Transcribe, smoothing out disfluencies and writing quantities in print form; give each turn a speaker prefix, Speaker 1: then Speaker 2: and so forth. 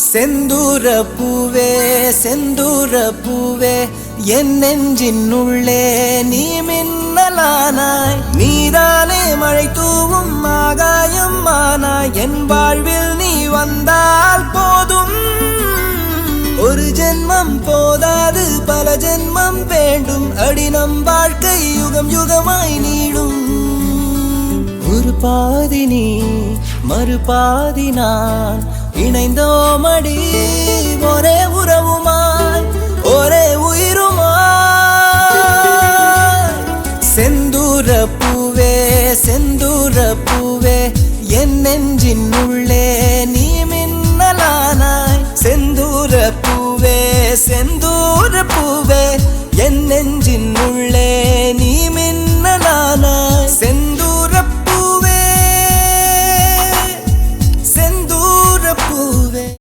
Speaker 1: செந்தூர பூவே செந்தூர பூவே என் நெஞ்சின் உள்ளே நீ மின்னலானாய் நீதானே மழை தூவும் ஆகாயம் ஆனாய் என் வாழ்வில் நீ வந்தால் போதும் ஒரு ஜென்மம் போதாது பல ஜென்மம் வேண்டும் அடி நம் வாழ்க்கை யுகம் யுகமாய் நீடும் ஒரு பாதி நீ மறுபாதி நான் இணைந்தோமடி ஒரே உறவுமாய் ஒரே உயிருமாய் செந்தூர பூவே செந்தூர பூவே என் நெஞ்சின் உள்ளே நீ மின்னலானாய் செந்தூர பூவே செந்தூர பூவே என் நெஞ்சின் உள்ளே நீ மின்